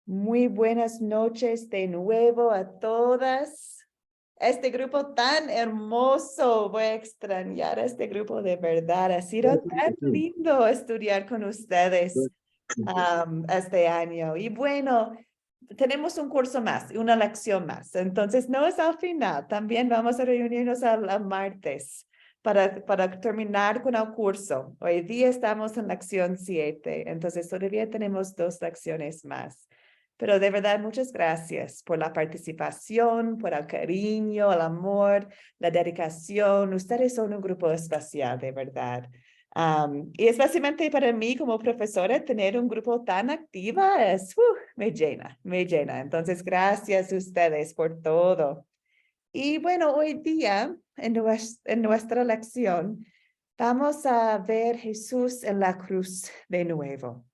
Muy buenas noches de nuevo a todas. Este grupo tan hermoso, voy a extrañar a este grupo de verdad. Ha sido tan lindo estudiar con ustedes este año. Y bueno, tenemos un curso más, una lección más. Entonces, no es al final. También vamos a reunirnos al martes para terminar con el curso. Hoy día estamos en lección 7, entonces todavía tenemos 2 lecciones más. Pero de verdad, muchas gracias por la participación, por el cariño, el amor, la dedicación. Ustedes son un grupo especial, de verdad. Y especialmente para mí como profesora, tener un grupo tan activa me llena, me llena. Entonces, gracias a ustedes por todo. Y bueno, hoy día en nuestra lección vamos a ver Jesús en la cruz de nuevo.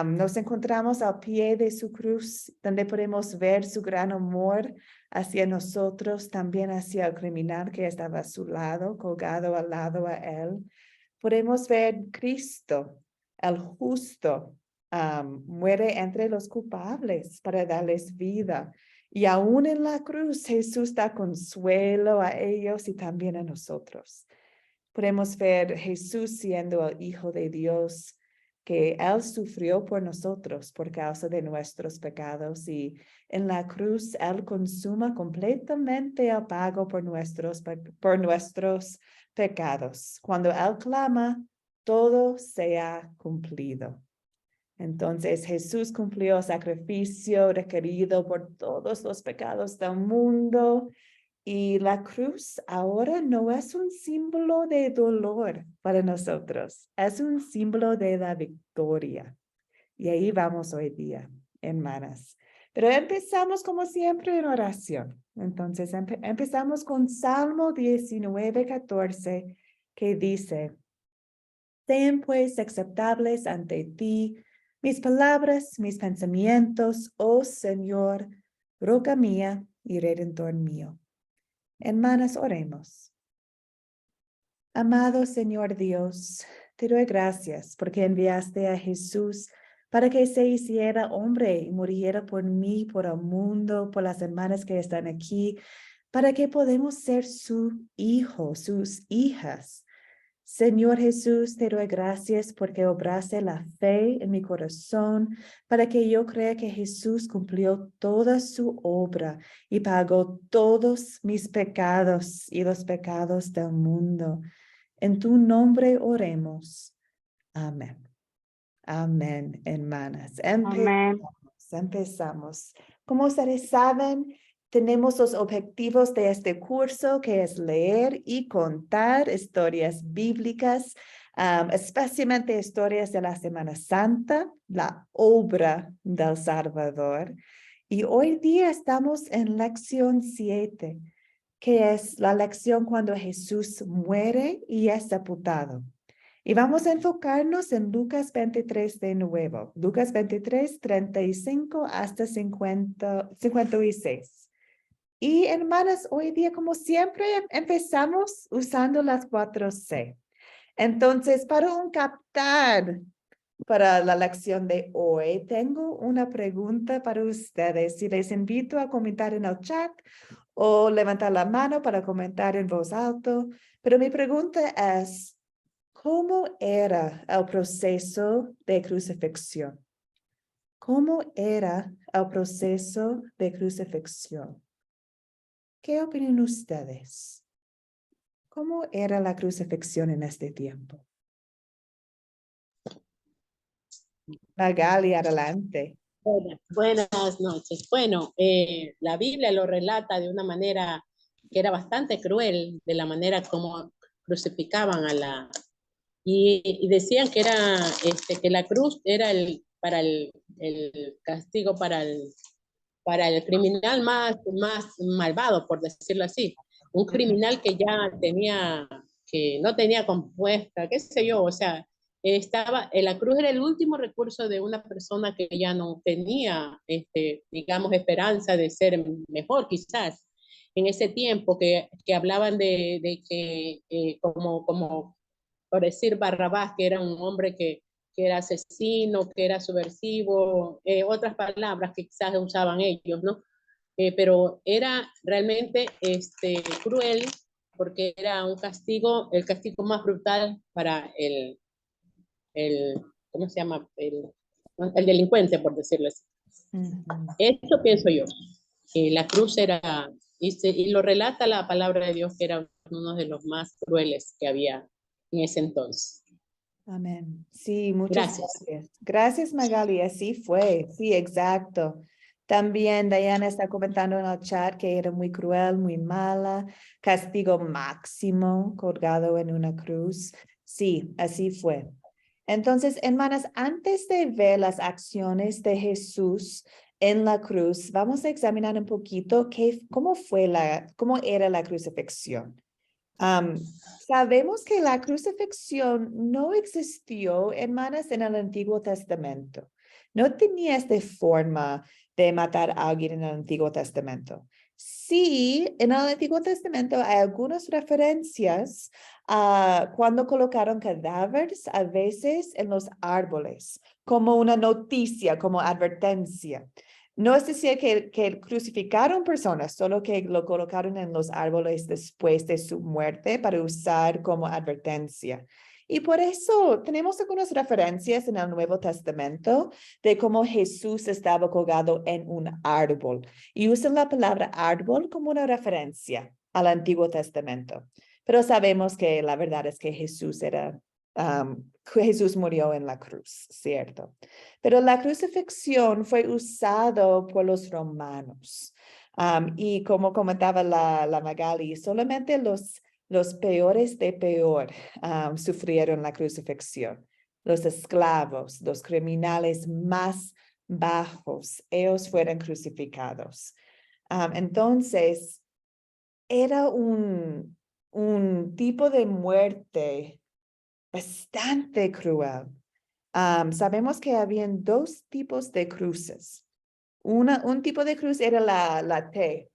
Nos encontramos al pie de su cruz, donde podemos ver su gran amor hacia nosotros, también hacia el criminal que estaba a su lado, colgado al lado a él. Podemos ver Cristo, el justo, muere entre los culpables para darles vida. Y aún en la cruz, Jesús da consuelo a ellos y también a nosotros. Podemos ver Jesús siendo el Hijo de Dios, que Él sufrió por nosotros por causa de nuestros pecados y en la cruz Él consuma completamente el pago por nuestros pecados. Cuando Él clama, todo sea cumplido. Entonces Jesús cumplió el sacrificio requerido por todos los pecados del mundo y la cruz ahora no es un símbolo de dolor para nosotros, es un símbolo de la victoria. Y ahí vamos hoy día, hermanas. Pero empezamos como siempre en oración. Entonces empezamos con Salmo 19:14, que dice: sean pues aceptables ante ti mis palabras, mis pensamientos, oh Señor, roca mía y redentor mío. Hermanas, oremos. Amado Señor Dios, te doy gracias porque enviaste a Jesús para que se hiciera hombre y muriera por mí, por el mundo, por las hermanas que están aquí, para que podamos ser su hijo, sus hijas. Señor Jesús, te doy gracias porque obraste la fe en mi corazón para que yo crea que Jesús cumplió toda su obra y pagó todos mis pecados y los pecados del mundo. En tu nombre oremos. Amén. Amén, hermanas. Amén. Empezamos. Como ustedes saben, tenemos los objetivos de este curso, que es leer y contar historias bíblicas, especialmente historias de la Semana Santa, la obra del Salvador. Y hoy día estamos en lección 7, que es la lección cuando Jesús muere y es sepultado. Y vamos a enfocarnos en Lucas 23 de nuevo. Lucas 23, 35 hasta 56. Y hermanas, hoy día, como siempre, empezamos usando las 4C. Entonces, para un captar para la lección de hoy, tengo una pregunta para ustedes. Y les invito a comentar en el chat o levantar la mano para comentar en voz alta. Pero mi pregunta es: ¿cómo era el proceso de crucifixión? ¿Cómo era el proceso de crucifixión? ¿Qué opinan ustedes? ¿Cómo era la crucifixión en este tiempo? Magali, adelante. Buenas noches. Bueno, la Biblia lo relata de una manera que era bastante cruel, de la manera como crucificaban a la... Y decían que era, que la cruz era el castigo para el criminal más malvado, por decirlo así. Un criminal que ya tenía, que no tenía compuesta, qué sé yo, o sea, estaba, la cruz era el último recurso de una persona que ya no tenía, digamos, esperanza de ser mejor, quizás. En ese tiempo que hablaban de que, como por decir Barrabás, que era un hombre que era asesino, que era subversivo, otras palabras que quizás usaban ellos, ¿no? Pero era realmente cruel porque era un castigo, el castigo más brutal para el ¿cómo se llama? El delincuente, por decirlo así. Ujú. Esto pienso yo. La cruz era, y lo relata la palabra de Dios, que era uno de los más crueles que había en ese entonces. Amén. Sí, muchas Gracias. gracias. Gracias, Magali. Así fue. Sí, exacto. También Diana está comentando en el chat que era muy cruel, muy mala, castigo máximo, colgado en una cruz. Sí, así fue. Entonces, hermanas, antes de ver las acciones de Jesús en la cruz, vamos a examinar un poquito cómo era la crucifixión. Sabemos que la crucifixión no existió, hermanas, en el Antiguo Testamento. No tenía esta forma de matar a alguien en el Antiguo Testamento. Sí, en el Antiguo Testamento hay algunas referencias a cuando colocaron cadáveres a veces en los árboles, como una noticia, como advertencia. No es decir que crucificaron personas, solo que lo colocaron en los árboles después de su muerte para usar como advertencia. Y por eso tenemos algunas referencias en el Nuevo Testamento de cómo Jesús estaba colgado en un árbol. Y usan la palabra árbol como una referencia al Antiguo Testamento. Pero sabemos que la verdad es que Jesús murió en la cruz, ¿cierto? Pero la crucifixión fue usado por los romanos. Y como comentaba la Magali, solamente los peores de peor sufrieron la crucifixión. Los esclavos, los criminales más bajos, ellos fueron crucificados. Entonces, era un tipo de muerte bastante cruel. Sabemos que habían dos tipos de cruces. Un tipo de cruz era la T,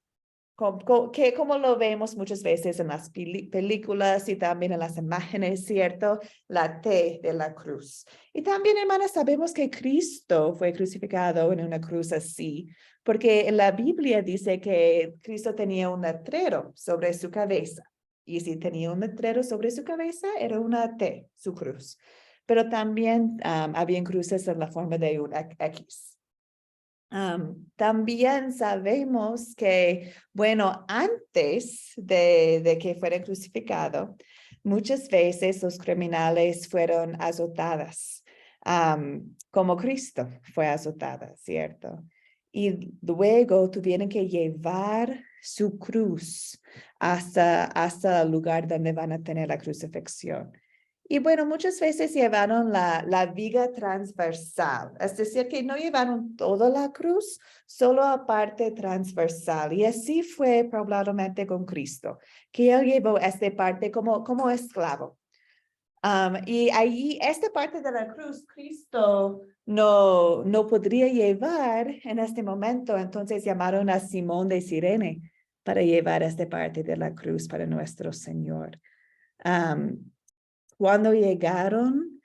como lo vemos muchas veces en las películas y también en las imágenes, ¿cierto? La T de la cruz. Y también, hermanas, sabemos que Cristo fue crucificado en una cruz así, porque en la Biblia dice que Cristo tenía un letrero sobre su cabeza. Y si tenía un letrero sobre su cabeza, era una T, su cruz. Pero también habían cruces en la forma de un X. También sabemos que, bueno, antes de que fuera crucificado, muchas veces los criminales fueron azotadas, como Cristo fue azotada, ¿cierto? Y luego tuvieron que llevar su cruz hasta el lugar donde van a tener la crucifixión. Y bueno, muchas veces llevaron la viga transversal, es decir, que no llevaron toda la cruz, solo la parte transversal. Y así fue probablemente con Cristo, que él llevó esta parte como esclavo. Y allí, esta parte de la cruz, Cristo no podría llevar en este momento, entonces llamaron a Simón de Cirene para llevar esta parte de la cruz para nuestro Señor. Cuando llegaron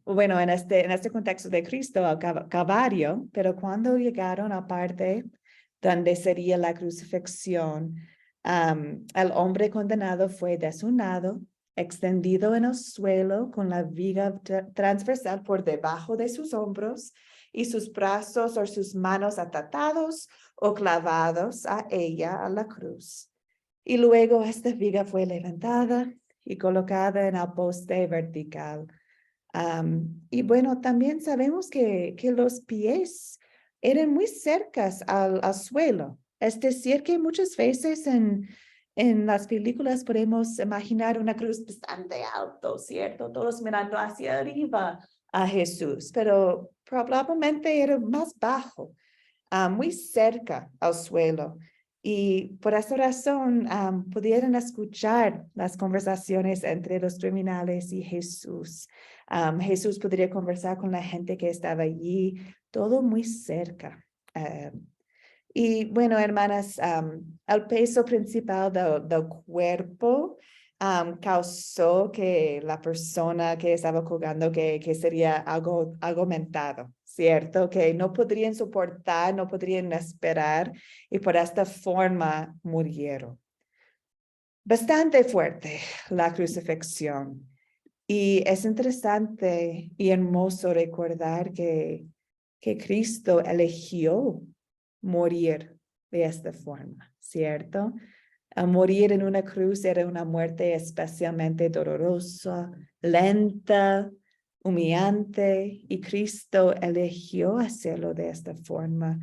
bueno, en este contexto de Cristo, al Calvario, pero cuando llegaron a parte donde sería la crucifixión, el hombre condenado fue desunado, extendido en el suelo con la viga transversal por debajo de sus hombros y sus brazos o sus manos atados o clavados a ella, a la cruz. Y luego esta viga fue levantada y colocada en el poste vertical. Y bueno, también sabemos que los pies eran muy cercas al suelo. Es decir, que muchas veces en las películas podemos imaginar una cruz bastante alto, ¿cierto? Todos mirando hacia arriba a Jesús, pero probablemente era más bajo, muy cerca al suelo. Y por esa razón pudieron escuchar las conversaciones entre los criminales y Jesús. Jesús podría conversar con la gente que estaba allí, todo muy cerca. Y bueno, hermanas, el peso principal del cuerpo causó que la persona que estaba colgando que sería algo argumentado, ¿cierto? Que no podrían soportar, no podrían esperar y por esta forma murieron. Bastante fuerte la crucifixión. Y es interesante y hermoso recordar que Cristo eligió morir de esta forma, ¿cierto? A morir en una cruz era una muerte especialmente dolorosa, lenta, humillante, y Cristo eligió hacerlo de esta forma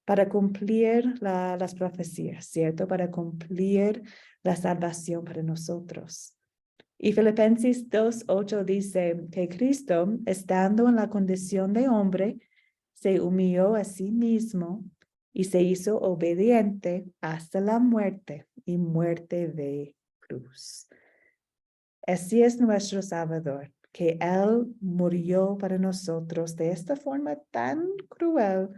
para cumplir las profecías, ¿cierto? Para cumplir la salvación para nosotros. Y Filipenses 2:8 dice que Cristo, estando en la condición de hombre, se humilló a sí mismo y se hizo obediente hasta la muerte y muerte de cruz. Así es nuestro Salvador, que Él murió para nosotros de esta forma tan cruel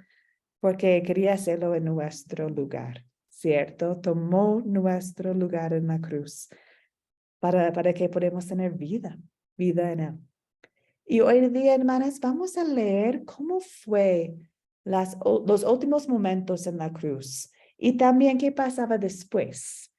porque quería hacerlo en nuestro lugar, ¿cierto? Tomó nuestro lugar en la cruz para que podamos tener vida en Él. Y hoy día, hermanas, vamos a leer cómo fue los últimos momentos en la cruz y también qué pasaba después,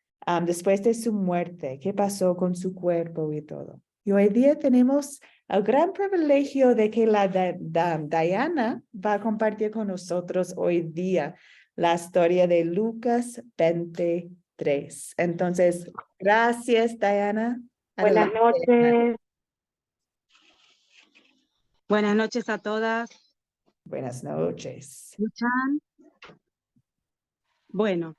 después de su muerte, qué pasó con su cuerpo y todo. Y hoy día tenemos el gran privilegio de que la Diana va a compartir con nosotros hoy día la historia de Lucas 23. Entonces, gracias, Diana. Buenas Adelante. noches. Buenas noches a todas. Buenas noches. ¿Escuchan? Bueno,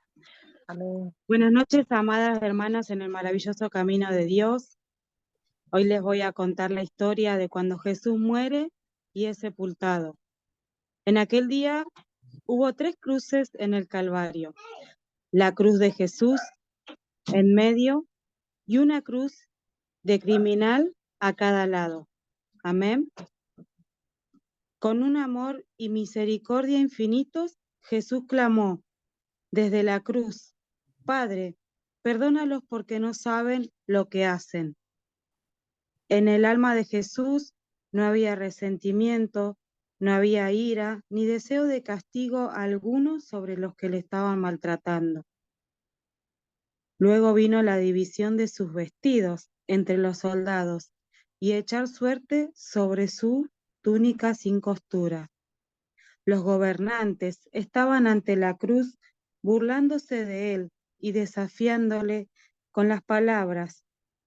Amén. buenas noches, amadas hermanas en el maravilloso camino de Dios. Hoy les voy a contar la historia de cuando Jesús muere y es sepultado. En aquel día hubo 3 cruces en el Calvario. La cruz de Jesús en medio y una cruz de criminal a cada lado. Amén. Con un amor y misericordia infinitos, Jesús clamó desde la cruz: Padre, perdónalos porque no saben lo que hacen. En el alma de Jesús no había resentimiento, no había ira, ni deseo de castigo alguno sobre los que le estaban maltratando. Luego vino la división de sus vestidos entre los soldados y echar suerte sobre su túnica sin costura. Los gobernantes estaban ante la cruz burlándose de él y desafiándole con las palabras: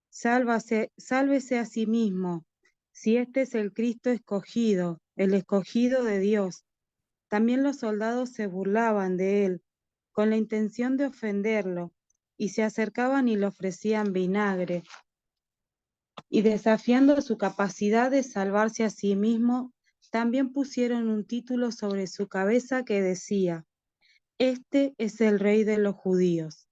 sálvese a sí mismo, si este es el Cristo escogido, el escogido de Dios. También los soldados se burlaban de él con la intención de ofenderlo y se acercaban y le ofrecían vinagre y, desafiando su capacidad de salvarse a sí mismo, también pusieron un título sobre su cabeza que decía: Este es el Rey de los Judíos.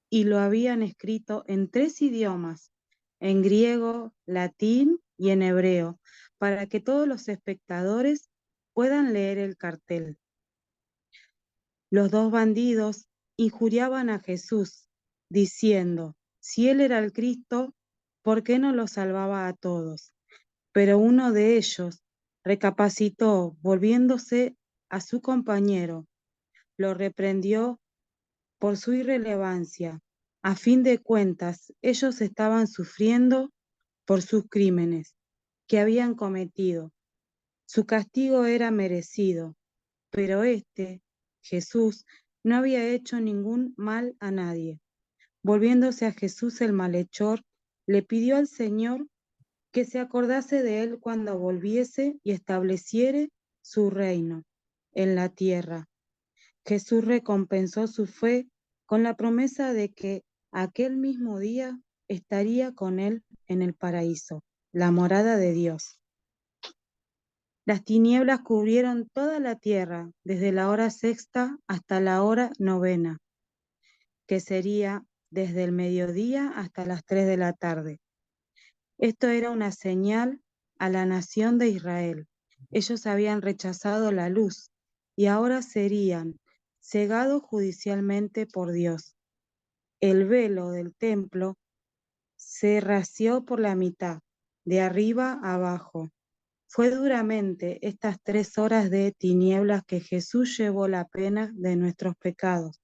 Y lo habían escrito en 3 idiomas, en griego, latín y en hebreo, para que todos los espectadores puedan leer el cartel. Los 2 bandidos injuriaban a Jesús, diciendo: si él era el Cristo, ¿por qué no los salvaba a todos? Pero uno de ellos recapacitó, volviéndose a su compañero, lo reprendió por su irrelevancia. A fin de cuentas, ellos estaban sufriendo por sus crímenes que habían cometido. Su castigo era merecido, pero Jesús, no había hecho ningún mal a nadie. Volviéndose a Jesús, el malhechor le pidió al Señor que se acordase de él cuando volviese y estableciere su reino en la tierra. Jesús recompensó su fe con la promesa de que aquel mismo día estaría con él en el paraíso, la morada de Dios. Las tinieblas cubrieron toda la tierra, desde la hora 6ª hasta la hora 9ª, que sería desde el mediodía hasta las 3 de la tarde. Esto era una señal a la nación de Israel. Ellos habían rechazado la luz y ahora serían cegados judicialmente por Dios. El velo del templo se ració por la mitad, de arriba a abajo. Fue duramente estas 3 horas de tinieblas que Jesús llevó la pena de nuestros pecados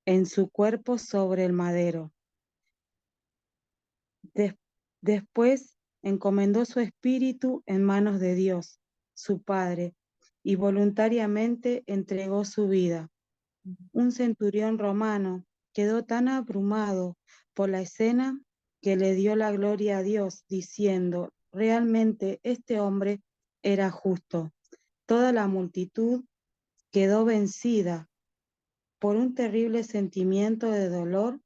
en su cuerpo sobre el madero. Después encomendó su espíritu en manos de Dios, su Padre, y voluntariamente entregó su vida. Un centurión romano quedó tan abrumado por la escena que le dio la gloria a Dios, diciendo, realmente este hombre era justo. Toda la multitud quedó vencida por un terrible sentimiento de dolor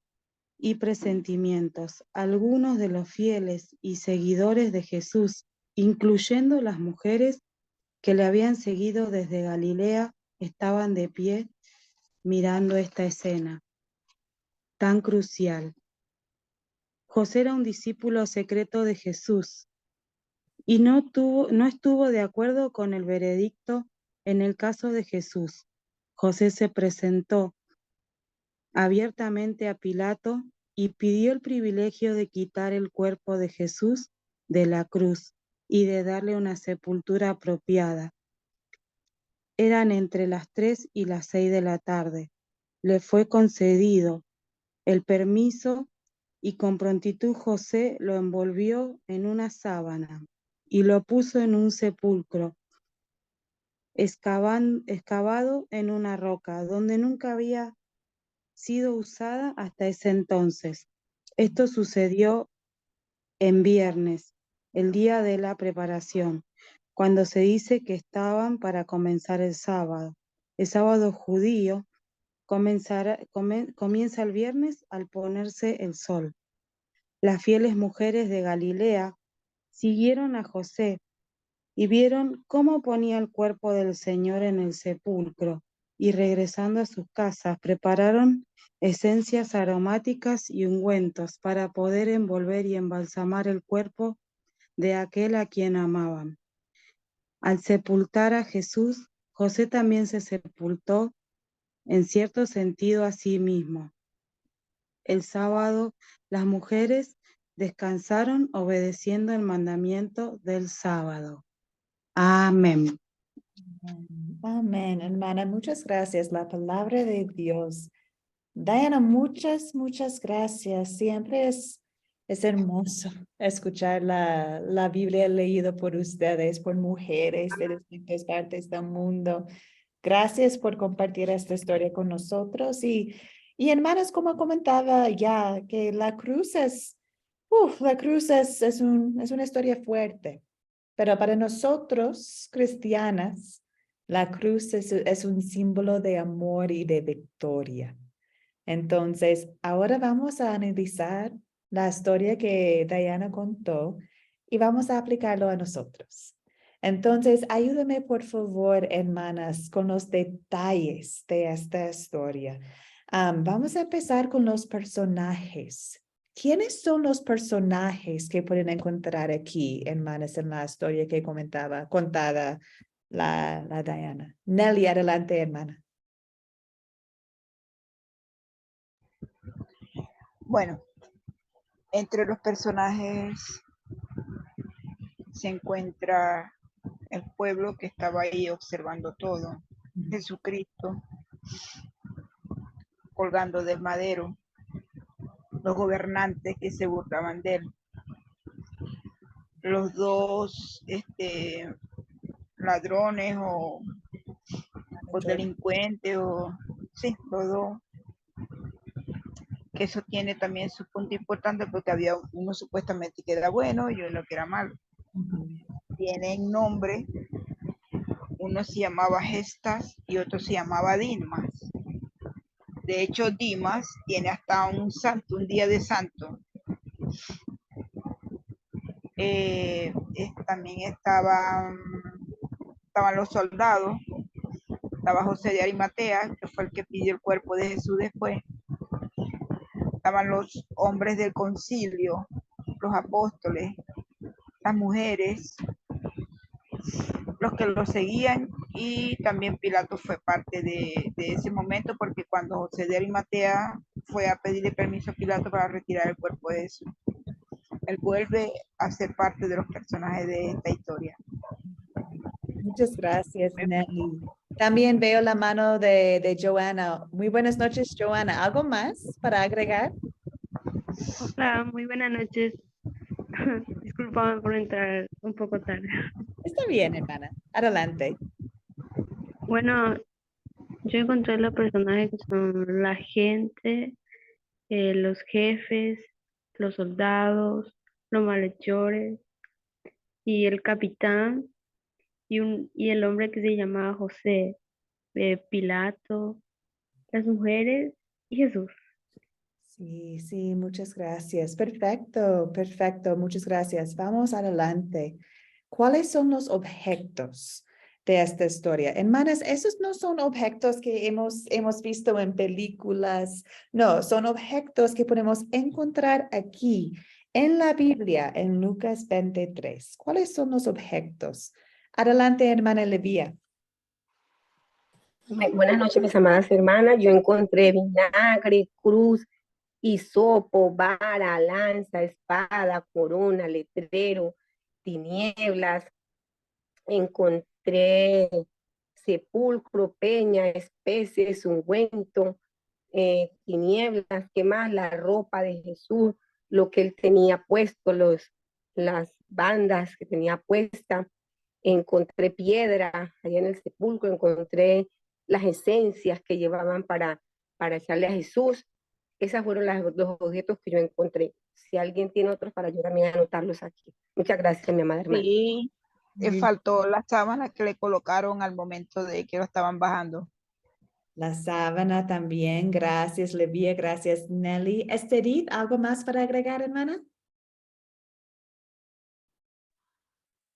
y presentimientos. Algunos de los fieles y seguidores de Jesús, incluyendo las mujeres que le habían seguido desde Galilea, estaban de pie mirando esta escena tan crucial. José era un discípulo secreto de Jesús y no estuvo de acuerdo con el veredicto en el caso de Jesús. José se presentó abiertamente a Pilato y pidió el privilegio de quitar el cuerpo de Jesús de la cruz y de darle una sepultura apropiada. Eran entre las 3 y las 6 de la tarde. Le fue concedido el permiso y con prontitud José lo envolvió en una sábana y lo puso en un sepulcro excavado en una roca donde nunca había sido usada hasta ese entonces. Esto sucedió en viernes, el día de la preparación, cuando se dice que estaban para comenzar el sábado. El sábado judío comienza el viernes al ponerse el sol. Las fieles mujeres de Galilea siguieron a José y vieron cómo ponía el cuerpo del Señor en el sepulcro, y regresando a sus casas prepararon esencias aromáticas y ungüentos para poder envolver y embalsamar el cuerpo de aquel a quien amaban. Al sepultar a Jesús, José también se sepultó en cierto sentido a sí mismo. El sábado, las mujeres descansaron obedeciendo el mandamiento del sábado. Amén. Amén, hermana. Muchas gracias. La palabra de Dios. Diana, muchas gracias. Siempre es hermoso escuchar la Biblia leída por ustedes, por mujeres de distintas partes del mundo. Gracias por compartir esta historia con nosotros. Y hermanas, como comentaba ya, que la cruz es una historia fuerte. Pero para nosotros, cristianas, la cruz es un símbolo de amor y de victoria. Entonces, ahora vamos a analizar la historia que Diana contó y vamos a aplicarlo a nosotros. Entonces, ayúdame por favor, hermanas, con los detalles de esta historia. Vamos a empezar con los personajes. ¿Quiénes son los personajes que pueden encontrar aquí, hermanas, en la historia que contada la Diana? Nelly, adelante, hermana. Bueno, entre los personajes se encuentra el pueblo que estaba ahí observando todo. Jesucristo colgando del madero, los gobernantes que se burlaban de él, los dos ladrones o delincuentes, sí, los dos, que eso tiene también su punto importante porque había uno supuestamente que era bueno y uno que era malo. Tienen nombre, uno se llamaba Gestas y otro se llamaba Dimas. De hecho, Dimas tiene hasta un santo, un día de santo. También estaban los soldados, estaba José de Arimatea, que fue el que pidió el cuerpo de Jesús después. Estaban los hombres del concilio, los apóstoles, las mujeres, los que lo seguían, y también Pilato fue parte de ese momento, porque cuando José de Arimatea fue a pedirle permiso a Pilato para retirar el cuerpo de Jesús. Él vuelve a ser parte de los personajes de esta historia. Muchas gracias, Nelly. También veo la mano de Joanna. Muy buenas noches, Joanna. ¿Algo más para agregar? Hola, muy buenas noches. Disculpame por entrar un poco tarde. Está bien, hermana. Adelante. Bueno, yo encontré los personajes que son la gente, los jefes, los soldados, los malhechores y el capitán y el hombre que se llamaba José, Pilato, las mujeres y Jesús. Sí, sí, muchas gracias. Perfecto, perfecto. Muchas gracias. Vamos adelante. ¿Cuáles son los objetos de esta historia? Hermanas, esos no son objetos que hemos visto en películas. No, son objetos que podemos encontrar aquí en la Biblia, en Lucas 23. ¿Cuáles son los objetos? Adelante, hermana Levía. Buenas noches, mis amadas hermanas. Yo encontré vinagre, cruz, hisopo, vara, lanza, espada, corona, letrero, tinieblas. Encontré sepulcro, peña, especies, ungüento, tinieblas, ¿qué más? La ropa de Jesús, lo que él tenía puesto, las bandas que tenía puesta. Encontré piedra allá en el sepulcro, encontré las esencias que llevaban para echarle a Jesús. Esos fueron los objetos que yo encontré. Si alguien tiene otros para yo también anotarlos aquí. Muchas gracias, mi amada hermana. Sí, faltó la sábana que le colocaron al momento de que lo estaban bajando. La sábana también. Gracias, Levía. Gracias, Nelly. Esterid, ¿algo más para agregar, hermana?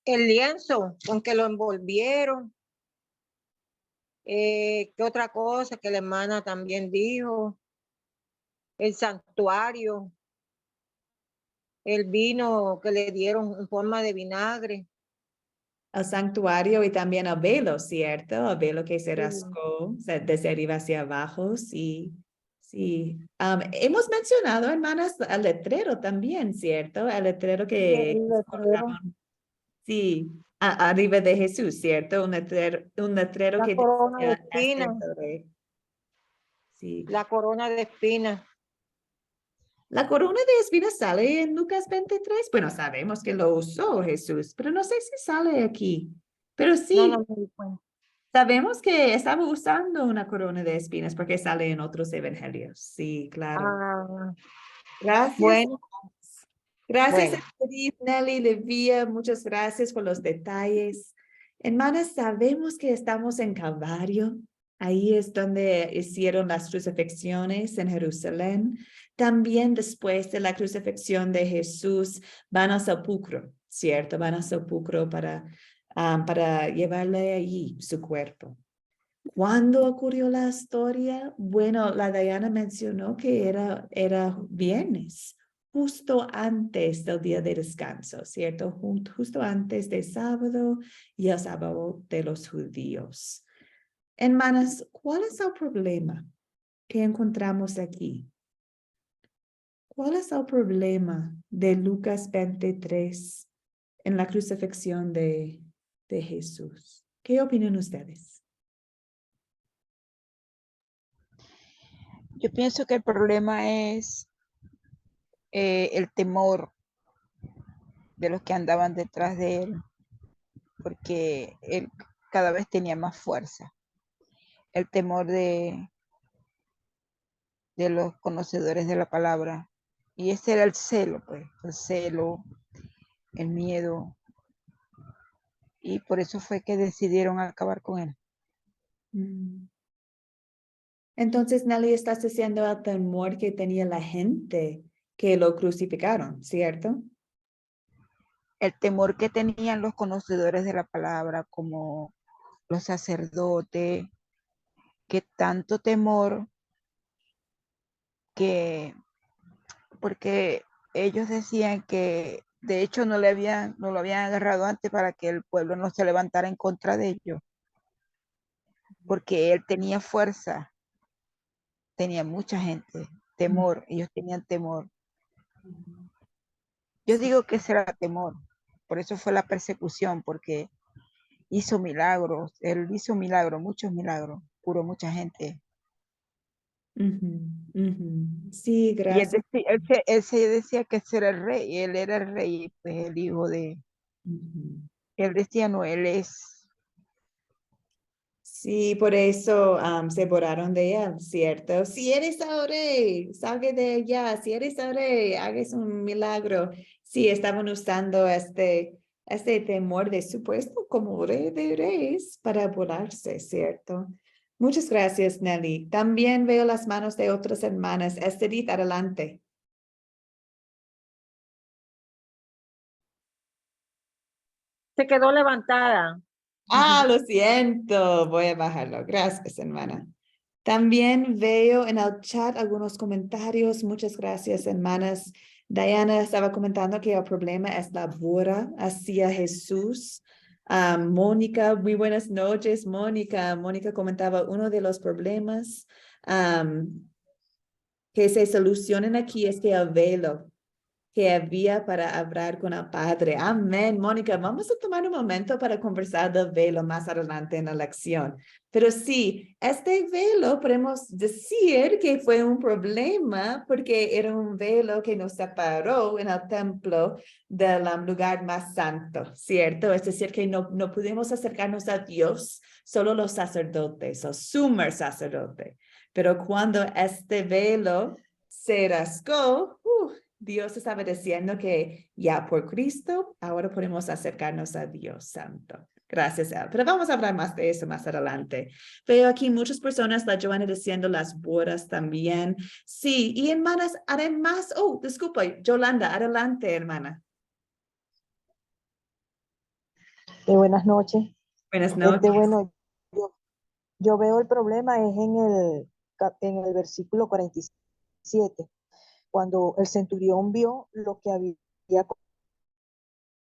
El lienzo con que lo envolvieron. ¿Qué otra cosa que la hermana también dijo? El santuario. El vino que le dieron en forma de vinagre. El santuario y también el velo, ¿cierto? El velo que se rascó desde arriba hacia abajo, sí. Sí. Hemos mencionado, hermanas, el letrero también, ¿cierto? El letrero que colocaban, sí, arriba de Jesús, ¿cierto? Un letrero La que corona de decía, espinas. "Este es el rey". Sí. La corona de espinas. La corona de espinas sale en Lucas 23. Bueno, sabemos que lo usó Jesús, pero no sé si sale aquí. Pero sí, No me di cuenta. sabemos que estaba usando una corona de espinas porque sale en otros evangelios. Sí, claro. Ah, Gracias. bueno. Gracias, Bueno. Edith, Nelly, Levía. Muchas gracias por los detalles. Hermanas, sabemos que estamos en Calvario. Ahí es donde hicieron las crucifixiones en Jerusalén. También después de la crucifixión de Jesús van al sepulcro, ¿cierto? Van al sepulcro para llevarle allí su cuerpo. ¿Cuándo ocurrió la historia? Bueno, la Diana mencionó que era viernes, justo antes del día de descanso, ¿cierto? Justo antes de sábado y el sábado de los judíos. Hermanas, ¿cuál es el problema que encontramos aquí? ¿Cuál es el problema de Lucas 23 en la crucifixión de Jesús? ¿Qué opinan ustedes? Yo pienso que el problema es el temor de los que andaban detrás de él, porque él cada vez tenía más fuerza. El temor de los conocedores de la palabra. Y ese era el celo, pues, el celo, el miedo. Y por eso fue que decidieron acabar con él. Entonces, Nelly, estás diciendo el temor que tenía la gente que lo crucificaron, ¿cierto? El temor que tenían los conocedores de la palabra, como los sacerdotes, que tanto temor que, porque ellos decían que de hecho no lo habían agarrado antes para que el pueblo no se levantara en contra de ellos, porque él tenía fuerza, tenía mucha gente, temor, ellos tenían temor. Yo digo que ese era temor, por eso fue la persecución, porque hizo milagros, él hizo milagros, muchos milagros, curó mucha gente. Sí, Y gracias. él se decía que ese era el rey, él era el rey, pues el hijo de, él decía, no, él es. Sí, por eso se borraron de él, ¿cierto? Si eres el rey, salga de allá. Si eres el rey, hagas un milagro. Sí, estaban usando este temor de su puesto como rey de reyes para burlarse, ¿cierto? Muchas gracias, Nelly. También veo las manos de otras hermanas. Estherith, adelante. Se quedó levantada. Ah, lo siento. Voy a bajarlo. Gracias, hermana. También veo en el chat algunos comentarios. Muchas gracias, hermanas. Diana estaba comentando que el problema es la burla hacia Jesús. Mónica, muy buenas noches, Mónica. Mónica comentaba uno de los problemas que se solucionan aquí es que el velo que había para hablar con el Padre. Amén, Mónica. Vamos a tomar un momento para conversar del velo más adelante en la lección. Pero sí, este velo podemos decir que fue un problema porque era un velo que nos separó en el templo del lugar más santo, ¿cierto? Es decir, que no pudimos acercarnos a Dios, solo los sacerdotes, el sumo sacerdote. Pero cuando este velo se rasgó, Dios estaba diciendo que ya por Cristo, ahora podemos acercarnos a Dios Santo. Gracias a él. Pero vamos a hablar más de eso más adelante. Veo aquí muchas personas, la Joana diciendo las bodas también. Sí, y hermanas, además, disculpa, Yolanda, adelante, hermana. Buenas noches. Buenas noches. Bueno, yo veo el problema es en el versículo 47, cuando el centurión vio lo que había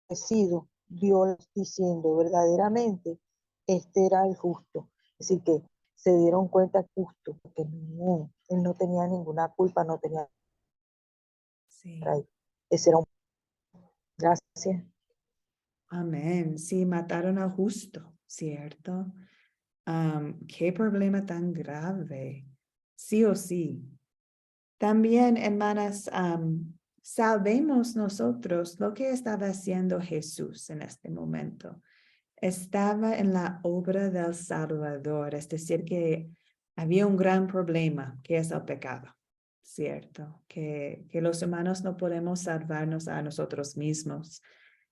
acontecido, Dios diciendo verdaderamente, este era el justo. Es decir, que se dieron cuenta justo, porque no, él no tenía ninguna culpa, no tenía. Sí. Ese era un. Gracias. Amén. Sí, mataron al justo, ¿cierto? Qué problema tan grave. Sí o sí. También, hermanas, sabemos nosotros lo que estaba haciendo Jesús en este momento. Estaba en la obra del Salvador, es decir, que había un gran problema, que es el pecado, ¿cierto? Que los humanos no podemos salvarnos a nosotros mismos.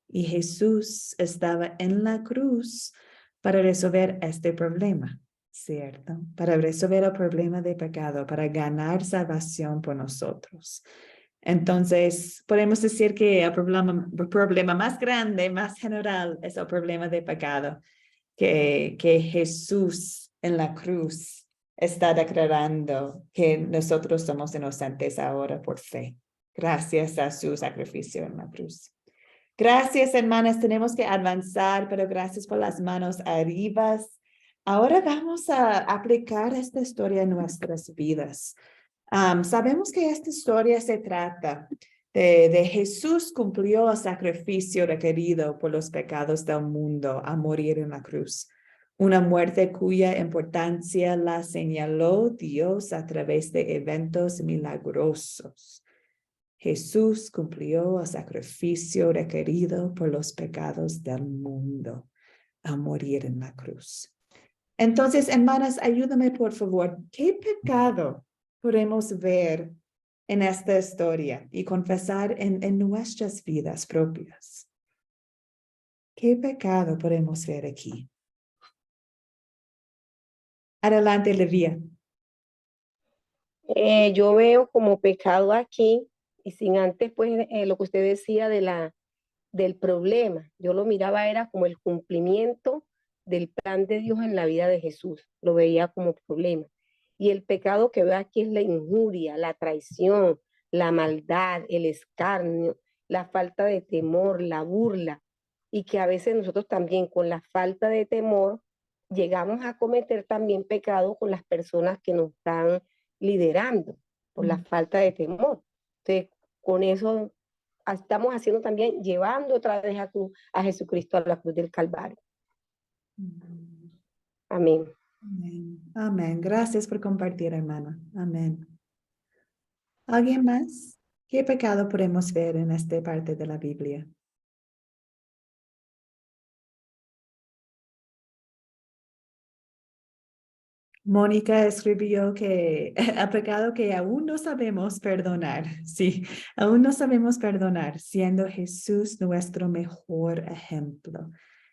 Y Jesús estaba en la cruz para resolver este problema, ¿cierto? Para resolver el problema de pecado, para ganar salvación por nosotros. Entonces, podemos decir que el problema más grande, más general, es el problema de pecado, que Jesús en la cruz está declarando que nosotros somos inocentes ahora por fe, gracias a su sacrificio en la cruz. Gracias, hermanas. Tenemos que avanzar, pero gracias por las manos arriba. Ahora vamos a aplicar esta historia en nuestras vidas. Sabemos que esta historia se trata de Jesús cumplió el sacrificio requerido por los pecados del mundo a morir en la cruz. Una muerte cuya importancia la señaló Dios a través de eventos milagrosos. Jesús cumplió el sacrificio requerido por los pecados del mundo a morir en la cruz. Entonces, hermanas, ayúdame por favor. ¿Qué pecado podemos ver en esta historia y confesar en nuestras vidas propias? ¿Qué pecado podemos ver aquí? Adelante, Levía. Yo veo como pecado aquí, y sin antes, pues, lo que usted decía del problema, yo lo miraba era como el cumplimiento del plan de Dios en la vida de Jesús, lo veía como problema. Y el pecado que veo aquí es la injuria, la traición, la maldad, el escarnio, la falta de temor, la burla, y que a veces nosotros también con la falta de temor llegamos a cometer también pecado con las personas que nos están liderando, por la falta de temor. Entonces, con eso estamos haciendo también, llevando otra vez a Jesucristo a la cruz del Calvario. Amén. Amén. Amén. Gracias por compartir, hermana. Amén. ¿Alguien más? ¿Qué pecado podemos ver en esta parte de la Biblia? Mónica escribió que el pecado que aún no sabemos perdonar. Sí, aún no sabemos perdonar, siendo Jesús nuestro mejor ejemplo.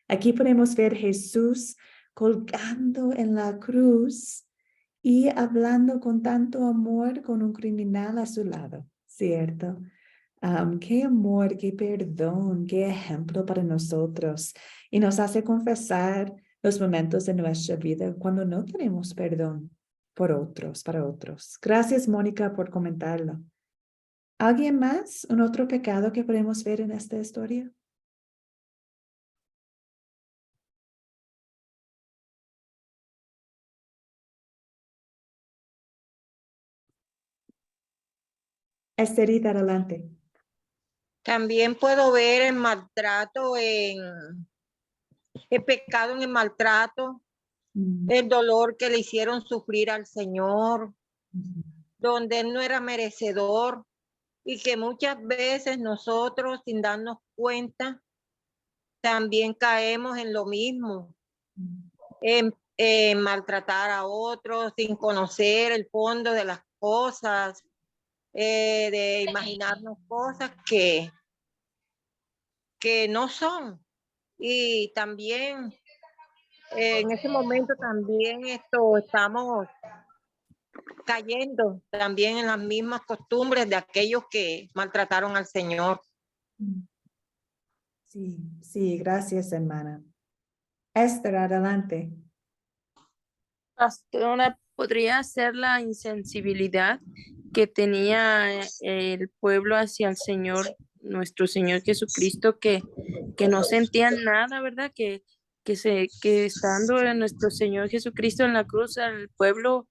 Aquí podemos ver Jesús colgando en la cruz y hablando con tanto amor con un criminal a su lado, ¿cierto? Qué amor, qué perdón, qué ejemplo para nosotros. Y nos hace confesar los momentos de nuestra vida cuando no tenemos perdón por otros, para otros. Gracias, Mónica, por comentarlo. ¿Alguien más? ¿Un otro pecado que podemos ver en esta historia? Esterita, adelante. También puedo ver el maltrato el pecado en el maltrato, el dolor que le hicieron sufrir al Señor, donde Él no era merecedor y que muchas veces nosotros, sin darnos cuenta, también caemos en lo mismo, en maltratar a otros sin conocer el fondo de las cosas, de imaginarnos cosas que no son. Y también en ese momento también estamos cayendo también en las mismas costumbres de aquellos que maltrataron al Señor. Sí, sí, gracias, hermana. Esther, adelante. Pastora, ¿podría ser la insensibilidad que tenía el pueblo hacia el Señor, nuestro Señor Jesucristo, que no sentían nada, ¿verdad? Que estando en nuestro Señor Jesucristo en la cruz, el pueblo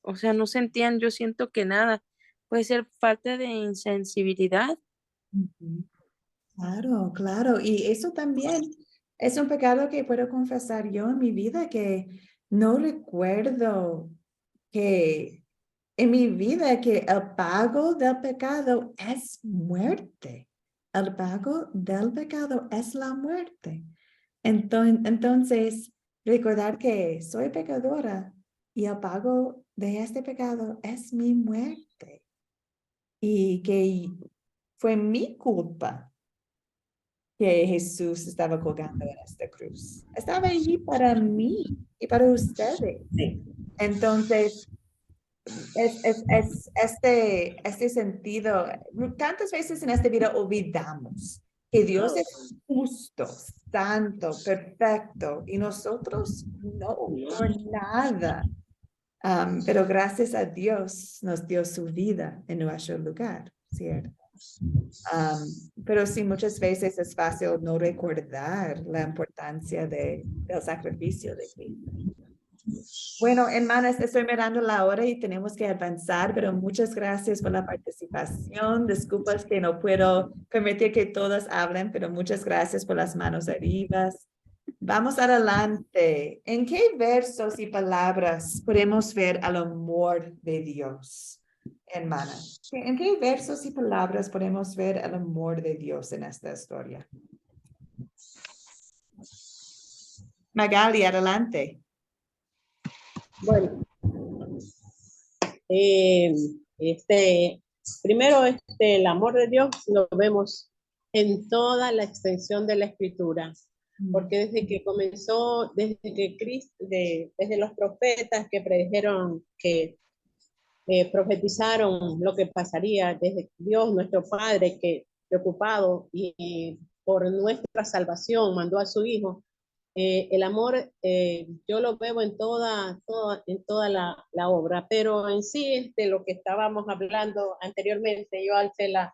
o sea, no sentían, yo siento que nada. Puede ser falta de insensibilidad. Claro, claro. Y eso también es un pecado que puedo confesar yo en mi vida, que no recuerdo que en mi vida que el pago del pecado es muerte. El pago del pecado es la muerte. Entonces, recordar que soy pecadora y el pago de este pecado es mi muerte. Y que fue mi culpa que Jesús estaba colgando en esta cruz. Estaba allí para mí y para ustedes. Entonces, este sentido, tantas veces en esta vida olvidamos que Dios es justo, santo, perfecto, y nosotros no, por nada. Pero gracias a Dios nos dio su vida en nuestro lugar, ¿cierto? Pero sí, muchas veces es fácil no recordar la importancia del sacrificio de Cristo. Bueno, hermanas, estoy mirando la hora y tenemos que avanzar, pero muchas gracias por la participación. Disculpas que no puedo permitir que todas hablen, pero muchas gracias por las manos arriba. Vamos adelante. ¿En qué versos y palabras podemos ver el amor de Dios, hermanas? ¿En qué versos y palabras podemos ver el amor de Dios en esta historia? Magali, adelante. Bueno, primero el amor de Dios lo vemos en toda la extensión de la escritura, porque desde que comenzó, desde los profetas que predijeron, que profetizaron lo que pasaría, desde Dios nuestro Padre, que preocupado y por nuestra salvación mandó a su Hijo. El amor yo lo veo en toda la obra, pero en sí lo que estábamos hablando anteriormente, yo Alcela,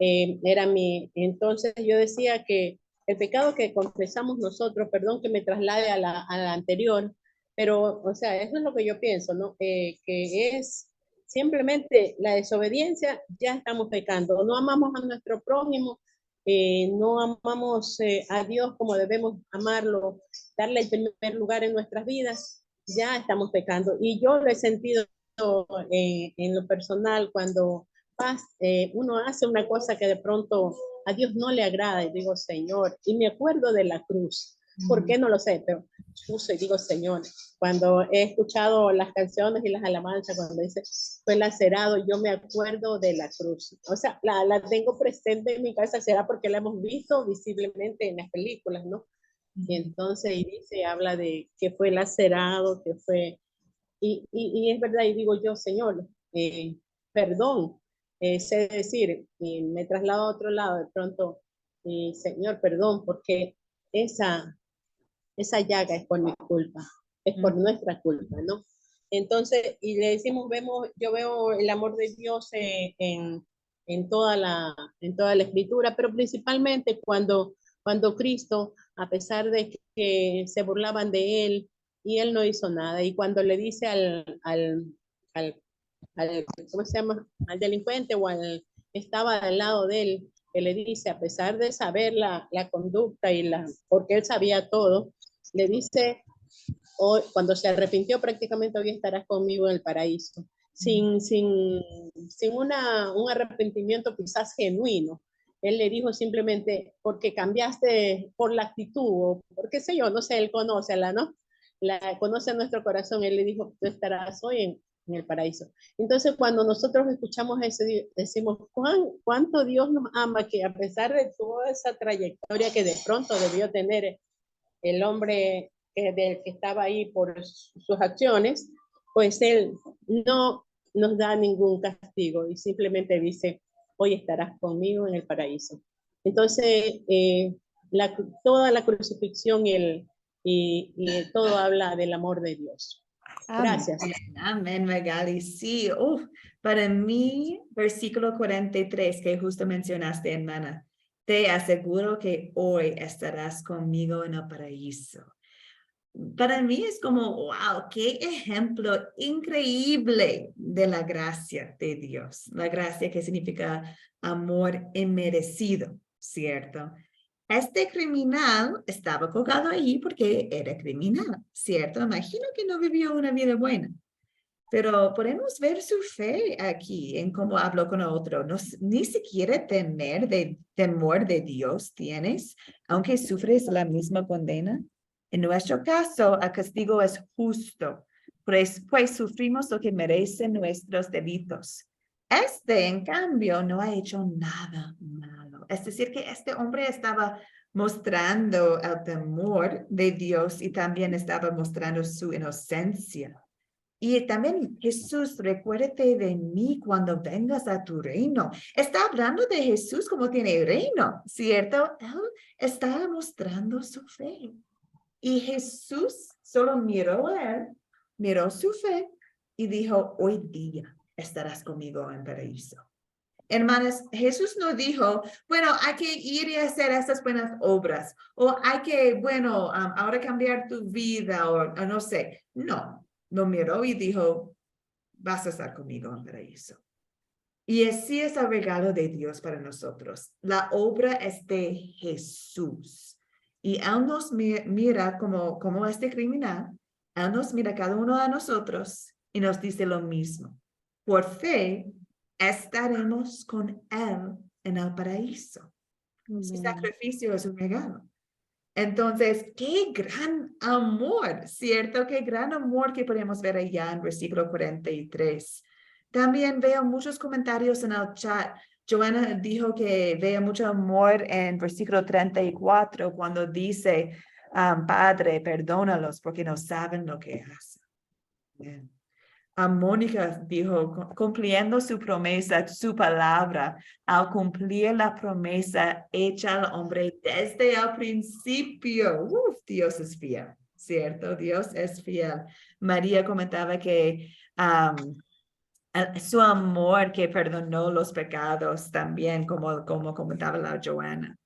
entonces yo decía que el pecado que confesamos nosotros, perdón que me traslade a la anterior, pero o sea, eso es lo que yo pienso, ¿no? Que es simplemente la desobediencia, ya estamos pecando. No amamos a nuestro prójimo, no amamos a Dios como debemos amarlo, darle el primer lugar en nuestras vidas, ya estamos pecando. Y yo lo he sentido en lo personal cuando uno hace una cosa que de pronto a Dios no le agrada y digo, Señor, y me acuerdo de la cruz. ¿Por qué? No lo sé, pero uso y digo, Señor, cuando he escuchado las canciones y las alabanzas, cuando dice, fue lacerado, yo me acuerdo de la cruz. O sea, la tengo presente en mi cabeza, será porque la hemos visto visiblemente en las películas, ¿no? Y entonces, y dice, habla de que fue lacerado, que fue, y es verdad, y digo yo, Señor, perdón, sé decir, me traslado a otro lado, de pronto, Señor, perdón, porque esa llaga es por mi culpa, es por nuestra culpa, ¿no? Entonces, y le decimos, yo veo el amor de Dios en toda la escritura, pero principalmente cuando Cristo, a pesar de que se burlaban de él, y él no hizo nada, y cuando le dice ¿cómo se llama? Al delincuente o estaba al lado de él, que le dice, a pesar de saber la conducta porque él sabía todo, le dice, hoy, cuando se arrepintió prácticamente, hoy estarás conmigo en el paraíso. Sin un arrepentimiento quizás genuino. Él le dijo simplemente, porque cambiaste por la actitud, o por qué sé yo, no sé, él conoce ¿no? Conoce nuestro corazón, él le dijo, tú estarás hoy en el paraíso. Entonces, cuando nosotros escuchamos eso, decimos, ¿cuánto Dios nos ama? Que a pesar de toda esa trayectoria que de pronto debió tener el hombre que estaba ahí por sus acciones, pues él no nos da ningún castigo y simplemente dice, hoy estarás conmigo en el paraíso. Entonces, toda la crucifixión y todo habla del amor de Dios. Gracias. Amén, Magali. Sí, para mí, versículo 43 que justo mencionaste, hermana, te aseguro que hoy estarás conmigo en el paraíso. Para mí es como, wow, qué ejemplo increíble de la gracia de Dios. La gracia que significa amor inmerecido, ¿cierto? Este criminal estaba colgado ahí porque era criminal, ¿cierto? Imagino que no vivió una vida buena. Pero podemos ver su fe aquí en cómo habló con otro. No, ni siquiera temor de Dios tienes, aunque sufres la misma condena. En nuestro caso, el castigo es justo, pues sufrimos lo que merecen nuestros delitos. En cambio, no ha hecho nada malo. Es decir, que este hombre estaba mostrando el temor de Dios y también estaba mostrando su inocencia. Y también Jesús, recuérdate de mí cuando vengas a tu reino. Está hablando de Jesús como tiene reino, ¿cierto? Él está mostrando su fe. Y Jesús solo miró a él, miró su fe y dijo, hoy día estarás conmigo en paraíso. Hermanas, Jesús no dijo, bueno, hay que ir y hacer estas buenas obras, o hay que, bueno, ahora cambiar tu vida, o no sé. No, lo miró y dijo, vas a estar conmigo en paraíso. Y así es el regalo de Dios para nosotros. La obra es de Jesús. Y Él nos mira como este criminal. Él nos mira cada uno de nosotros y nos dice lo mismo. Por fe, estaremos con Él en el paraíso. Su sacrificio es un regalo. Entonces, qué gran amor, ¿cierto? Qué gran amor que podemos ver allá en versículo 43. También veo muchos comentarios en el chat. Joana dijo que veo mucho amor en versículo 34 cuando dice, Padre, perdónalos porque no saben lo que hacen. Bien. Mónica dijo, cumpliendo su promesa, su palabra, al cumplir la promesa hecha al hombre desde el principio. Dios es fiel, ¿cierto? Dios es fiel. María comentaba que su amor que perdonó los pecados también, como comentaba la Joana.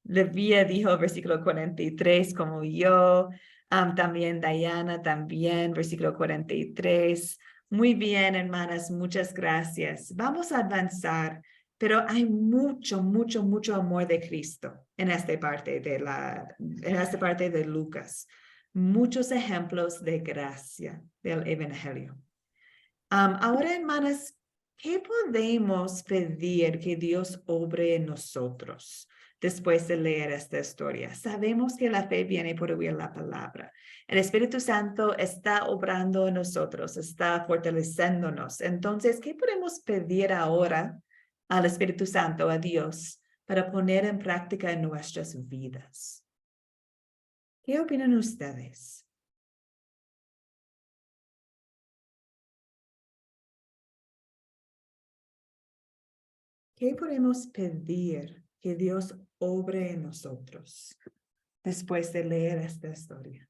Levía dijo, versículo 43, como yo. También Diana, también, versículo 43. Muy bien, hermanas, muchas gracias. Vamos a avanzar, pero hay mucho, mucho, mucho amor de Cristo en esta parte de Lucas. Muchos ejemplos de gracia del Evangelio. Ahora, hermanas, ¿qué podemos pedir que Dios obre en nosotros después de leer esta historia? Sabemos que la fe viene por oír la palabra. El Espíritu Santo está obrando en nosotros, está fortaleciéndonos. Entonces, ¿qué podemos pedir ahora al Espíritu Santo, a Dios, para poner en práctica en nuestras vidas? ¿Qué opinan ustedes? ¿Qué podemos pedir que Dios obre en nosotros después de leer esta historia?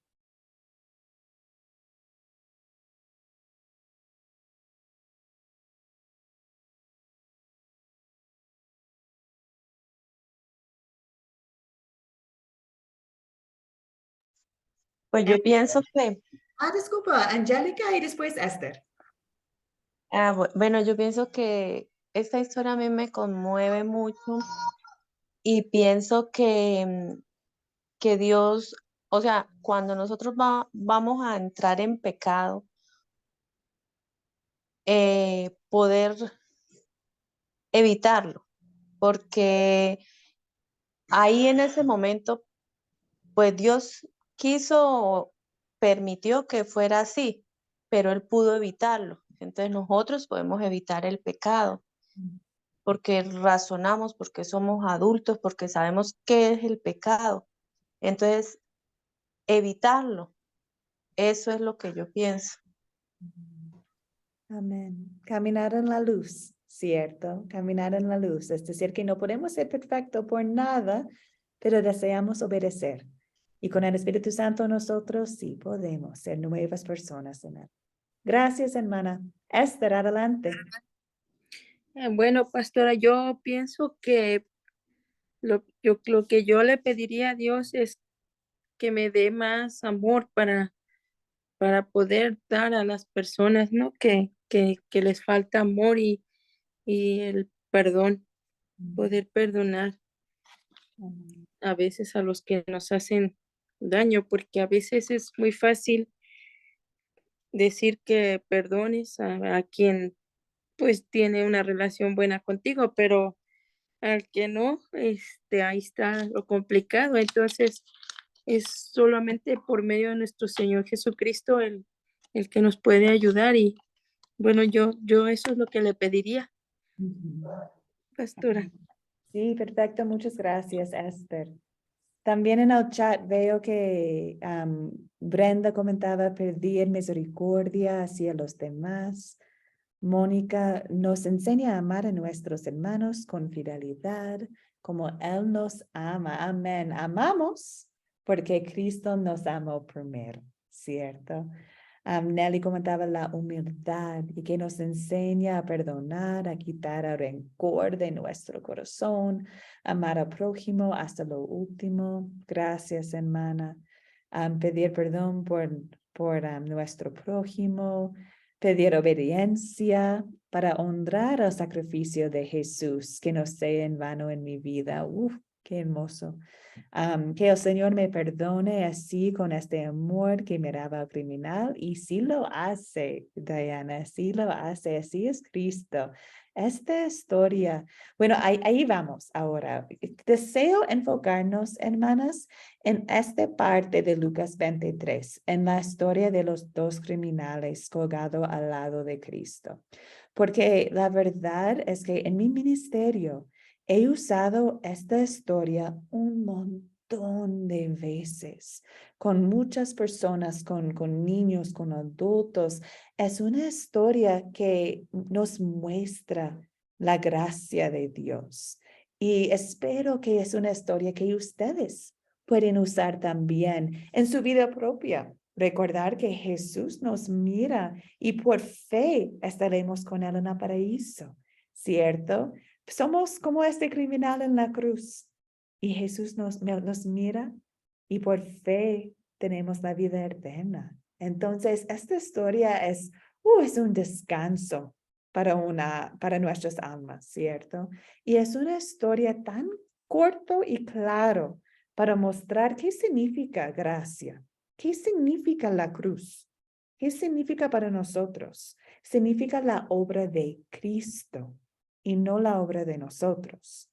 Pues yo pienso que, Disculpa, Angélica y después Esther. bueno, yo pienso que esta historia a mí me conmueve mucho y pienso que Dios, o sea, cuando nosotros vamos a entrar en pecado, poder evitarlo, porque ahí en ese momento, pues Dios permitió que fuera así, pero Él pudo evitarlo. Entonces nosotros podemos evitar el pecado, porque razonamos, porque somos adultos, porque sabemos qué es el pecado. Entonces, evitarlo, eso es lo que yo pienso. Amén. Caminar en la luz, ¿cierto? Caminar en la luz. Es decir, que no podemos ser perfectos por nada, pero deseamos obedecer. Y con el Espíritu Santo nosotros sí podemos ser nuevas personas en él. Gracias, hermana. Esther, adelante. Bueno, pastora, yo pienso que lo que yo le pediría a Dios es que me dé más amor para poder dar a las personas, ¿no? Que les falta amor y el perdón, poder perdonar a veces a los que nos hacen daño, porque a veces es muy fácil decir que perdones a quien pues tiene una relación buena contigo, pero al que no, ahí está lo complicado. Entonces, es solamente por medio de nuestro Señor Jesucristo el que nos puede ayudar. Y bueno, yo eso es lo que le pediría, pastora. Sí, perfecto. Muchas gracias, Esther. También en el chat veo que Brenda comentaba pedir misericordia hacia los demás. Mónica nos enseña a amar a nuestros hermanos con fidelidad, como Él nos ama. Amén. Amamos porque Cristo nos amó primero, ¿cierto? Nelly comentaba la humildad y que nos enseña a perdonar, a quitar el rencor de nuestro corazón, amar al prójimo hasta lo último. Gracias, hermana. Pedir perdón por nuestro prójimo, pedir obediencia para honrar el sacrificio de Jesús, que no sea en vano en mi vida. Uf, qué hermoso. Que el Señor me perdone así con este amor que miraba al criminal, y sí lo hace, Diana, sí lo hace, así es Cristo. Esta historia, bueno, ahí vamos ahora. Deseo enfocarnos, hermanas, en esta parte de Lucas 23, en la historia de los dos criminales colgados al lado de Cristo. Porque la verdad es que en mi ministerio he usado esta historia un montón de veces con muchas personas, con niños, con adultos. Es una historia que nos muestra la gracia de Dios. Y espero que es una historia que ustedes pueden usar también en su vida propia. Recordar que Jesús nos mira y por fe estaremos con Él en el paraíso, ¿cierto? Somos como este criminal en la cruz y Jesús nos mira y por fe tenemos la vida eterna. Entonces, esta historia es es un descanso para nuestras almas, ¿cierto? Y es una historia tan corto y claro para mostrar qué significa gracia, qué significa la cruz, qué significa para nosotros. Significa la obra de Cristo y no la obra de nosotros.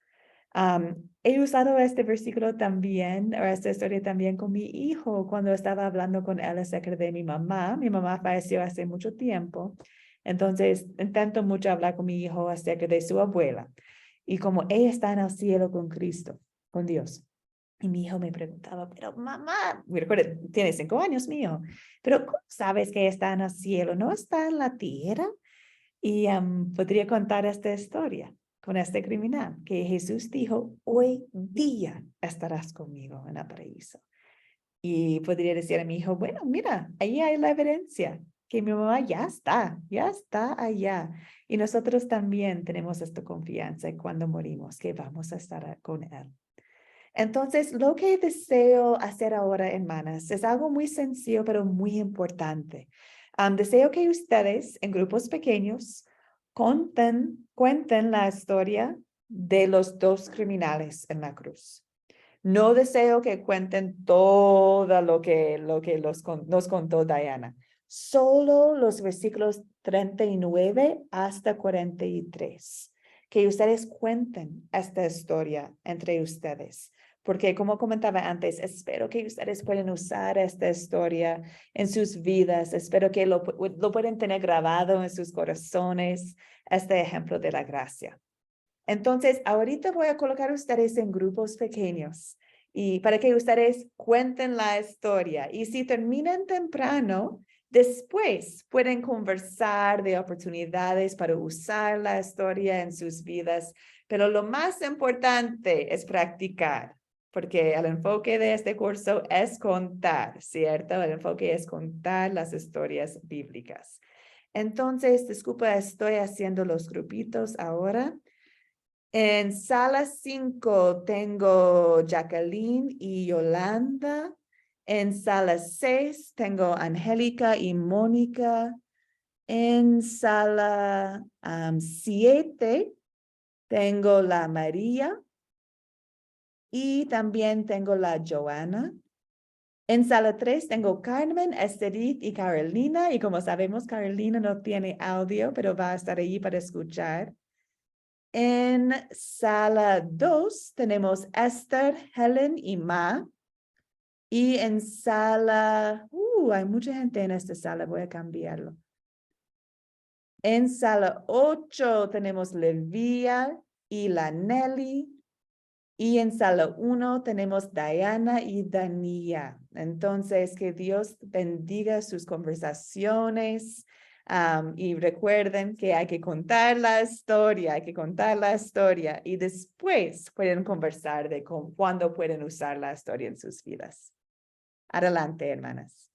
He usado este versículo también, o esta historia también con mi hijo cuando estaba hablando con él acerca de mi mamá. Mi mamá falleció hace mucho tiempo, entonces intento mucho hablar con mi hijo acerca de su abuela y como ella está en el cielo con Cristo, con Dios. Y mi hijo me preguntaba, pero mamá, me recuerda, tiene 5 años mi hijo, pero ¿cómo sabes que está en el cielo? ¿No está en la tierra? Y podría contar esta historia con este criminal, que Jesús dijo, hoy día estarás conmigo en el paraíso. Y podría decir a mi hijo, bueno, mira, ahí hay la evidencia, que mi mamá ya está allá. Y nosotros también tenemos esta confianza cuando morimos, que vamos a estar con Él. Entonces, lo que deseo hacer ahora, hermanas, es algo muy sencillo, pero muy importante. Deseo que ustedes, en grupos pequeños, cuenten la historia de los 2 criminales en la cruz. No deseo que cuenten todo lo que nos contó Diana. Solo los versículos 39 hasta 43. Que ustedes cuenten esta historia entre ustedes. Porque como comentaba antes, espero que ustedes puedan usar esta historia en sus vidas. Espero que lo puedan tener grabado en sus corazones, este ejemplo de la gracia. Entonces, ahorita voy a colocar a ustedes en grupos pequeños y para que ustedes cuenten la historia. Y si terminan temprano, después pueden conversar de oportunidades para usar la historia en sus vidas. Pero lo más importante es practicar, porque el enfoque de este curso es contar, ¿cierto? El enfoque es contar las historias bíblicas. Entonces, disculpa, estoy haciendo los grupitos ahora. En sala 5 tengo Jacqueline y Yolanda. En sala 6 tengo Angélica y Mónica. En sala 7 tengo la María. Y también tengo la Joana. En sala 3 tengo Carmen, Esterit y Carolina. Y como sabemos, Carolina no tiene audio, pero va a estar ahí para escuchar. En sala 2 tenemos Esther, Helen y Ma. Y en sala, hay mucha gente en esta sala, voy a cambiarlo. En sala 8 tenemos Levia y la Nelly. Y en sala 1 tenemos Diana y Dania. Entonces, que Dios bendiga sus conversaciones. Y recuerden que hay que contar la historia, y después pueden conversar de cuándo pueden usar la historia en sus vidas. Adelante, hermanas.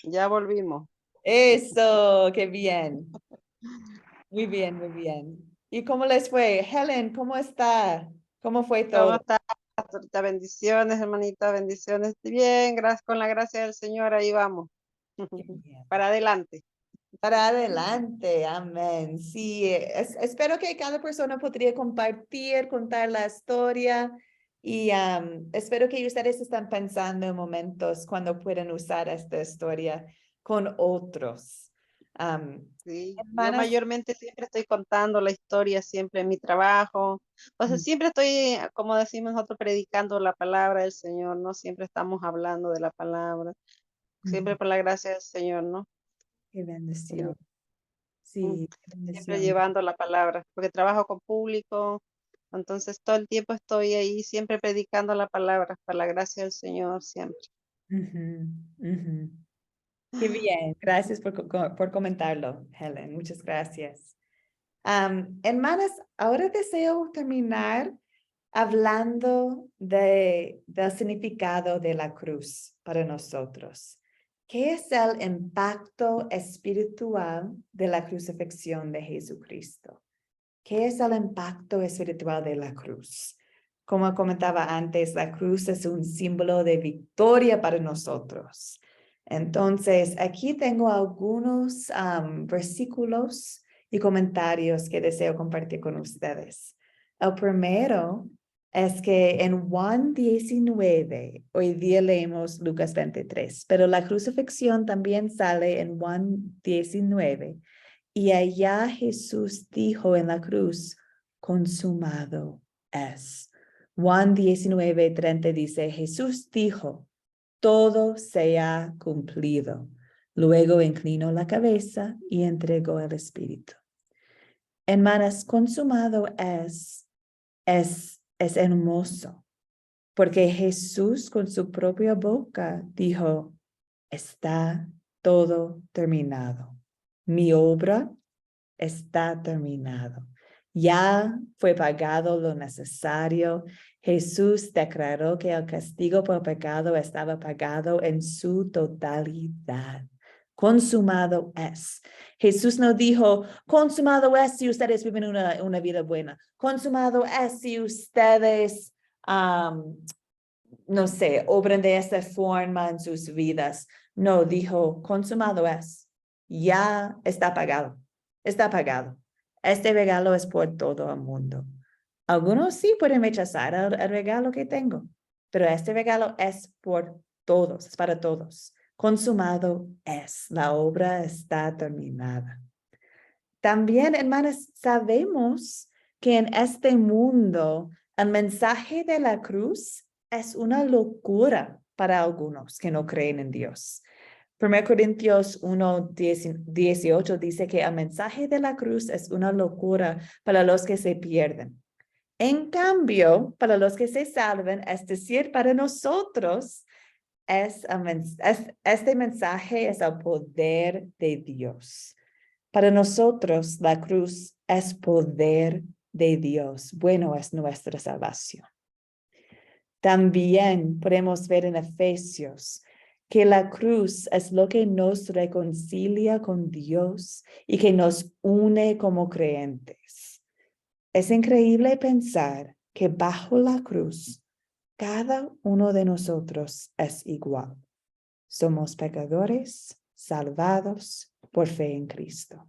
Ya volvimos. Eso, qué bien. Muy bien, muy bien. ¿Y cómo les fue? Helen, ¿cómo está? ¿Cómo fue todo? ¿Cómo estás, pastorita? Bendiciones, hermanita, bendiciones. Bien, gracias, con la gracia del Señor, ahí vamos. Para adelante. Para adelante, amén. Sí, espero que cada persona podría contar la historia y espero que ustedes están pensando en momentos cuando pueden usar esta historia con otros. Sí, yo Hermanas, mayormente siempre estoy contando la historia, siempre en mi trabajo. O sea, siempre estoy, como decimos nosotros, predicando la palabra del Señor, ¿no? Siempre estamos hablando de la palabra, siempre por la gracia del Señor, ¿no? Qué bendición. Mm, Sí, qué Siempre bendición. llevando la palabra, porque trabajo con público, entonces todo el tiempo estoy ahí, siempre predicando la palabra, por la gracia del Señor, siempre. Qué bien, gracias por comentarlo, Helen, muchas gracias. Hermanas, ahora deseo terminar hablando del significado de la cruz para nosotros. ¿Qué es el impacto espiritual de la crucifixión de Jesucristo? ¿Qué es el impacto espiritual de la cruz? Como comentaba antes, la cruz es un símbolo de victoria para nosotros. Entonces, aquí tengo algunos versículos y comentarios que deseo compartir con ustedes. El primero es que en Juan 19, hoy día leemos Lucas 23, pero la crucifixión también sale en Juan 19. Y allá Jesús dijo en la cruz, consumado es. Juan 19:30 dice, Jesús dijo, todo se ha cumplido. Luego inclinó la cabeza y entregó el espíritu. Hermanas, consumado es hermoso, porque Jesús con su propia boca dijo, está todo terminado. Mi obra está terminado. Ya fue pagado lo necesario. Jesús declaró que el castigo por pecado estaba pagado en su totalidad. Consumado es. Jesús no dijo, consumado es si ustedes viven una vida buena. Consumado es si ustedes, no sé, obran de esta forma en sus vidas. No, dijo, consumado es. Ya está pagado. Está pagado. Este regalo es por todo el mundo. Algunos sí pueden rechazar el regalo que tengo, pero este regalo es por todos, es para todos. Consumado es. La obra está terminada. También, hermanas, sabemos que en este mundo el mensaje de la cruz es una locura para algunos que no creen en Dios. 1 Corintios 1:18 dice que el mensaje de la cruz es una locura para los que se pierden. En cambio, para los que se salven, es decir, para nosotros, este mensaje es el poder de Dios. Para nosotros, la cruz es poder de Dios. Bueno, es nuestra salvación. También podemos ver en Efesios que la cruz es lo que nos reconcilia con Dios y que nos une como creyentes. Es increíble pensar que bajo la cruz, cada uno de nosotros es igual. Somos pecadores salvados por fe en Cristo.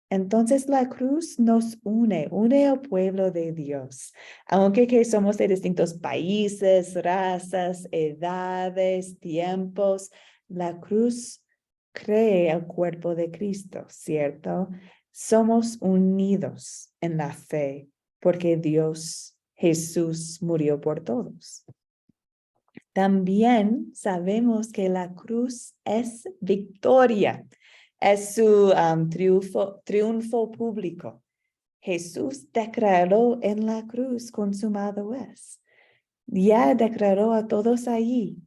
Entonces la cruz nos une al pueblo de Dios. Aunque que somos de distintos países, razas, edades, tiempos, la cruz crea el cuerpo de Cristo, ¿cierto? Somos unidos en la fe porque Dios, Jesús, murió por todos. También sabemos que la cruz es victoria. Es su triunfo público. Jesús declaró en la cruz, consumado es. Ya declaró a todos allí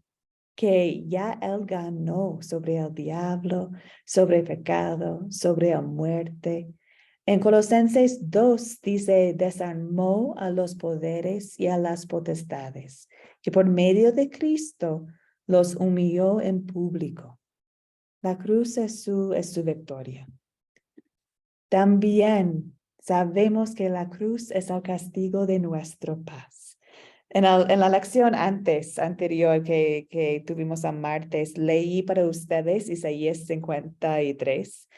que ya Él ganó sobre el diablo, sobre el pecado, sobre la muerte. En Colosenses 2 dice, desarmó a los poderes y a las potestades, que por medio de Cristo los humilló en público. La cruz es su victoria. También sabemos que la cruz es el castigo de nuestra paz. En la lección anterior que tuvimos el martes, leí para ustedes Isaías 53,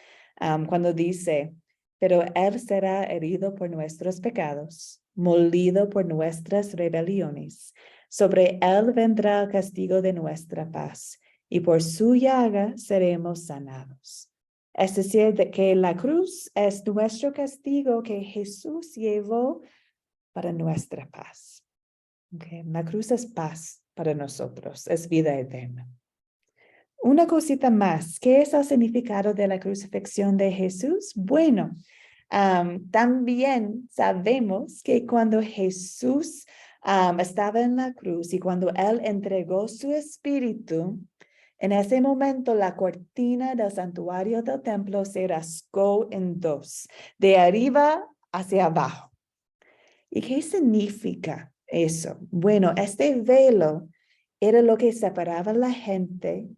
cuando dice, pero Él será herido por nuestros pecados, molido por nuestras rebeliones. Sobre Él vendrá el castigo de nuestra paz, y por su llaga seremos sanados. Es decir, que la cruz es nuestro castigo que Jesús llevó para nuestra paz. Okay. La cruz es paz para nosotros, es vida eterna. Una cosita más, ¿qué es el significado de la crucifixión de Jesús? Bueno, también sabemos que cuando Jesús estaba en la cruz y cuando Él entregó su espíritu, en ese momento la cortina del santuario del templo se rasgó en dos, de arriba hacia abajo. ¿Y qué significa eso? Bueno, este velo era lo que separaba a la gente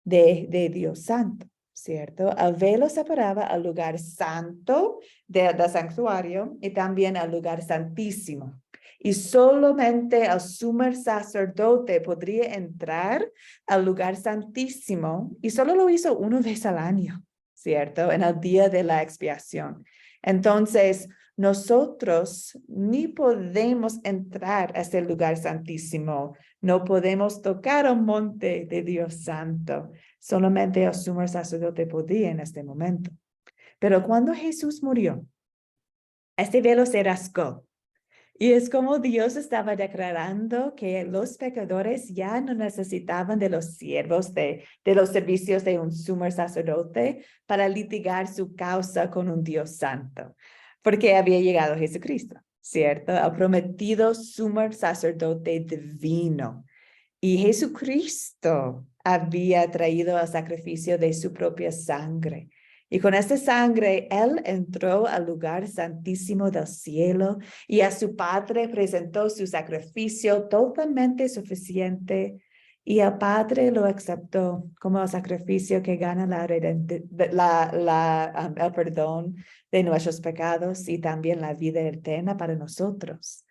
de Dios Santo. ¿cierto? El velo separaba al lugar santo del santuario y también al lugar santísimo. Y solamente el sumo sacerdote podría entrar al lugar santísimo y solo lo hizo una vez al año, ¿cierto? En el día de la expiación. Entonces, nosotros ni podemos entrar a ese lugar santísimo, no podemos tocar el monte de Dios Santo. Solamente el sumo sacerdote podía en este momento. Pero cuando Jesús murió, este velo se rasgó. Y es como Dios estaba declarando que los pecadores ya no necesitaban de los siervos, de los servicios de un sumo sacerdote para litigar su causa con un Dios santo, porque había llegado Jesucristo, ¿cierto? El prometido sumo sacerdote divino. Y Jesucristo había traído el sacrificio de su propia sangre. Y con esta sangre, Él entró al lugar santísimo del cielo y a su Padre presentó su sacrificio totalmente suficiente. Y el Padre lo aceptó como el sacrificio que gana el perdón de nuestros pecados y también la vida eterna para nosotros.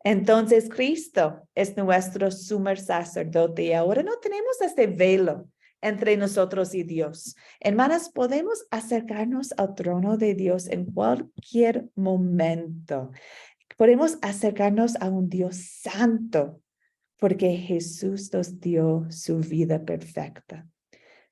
Entonces, Cristo es nuestro sumo sacerdote y ahora no tenemos este velo entre nosotros y Dios. Hermanas, podemos acercarnos al trono de Dios en cualquier momento. Podemos acercarnos a un Dios santo porque Jesús nos dio su vida perfecta.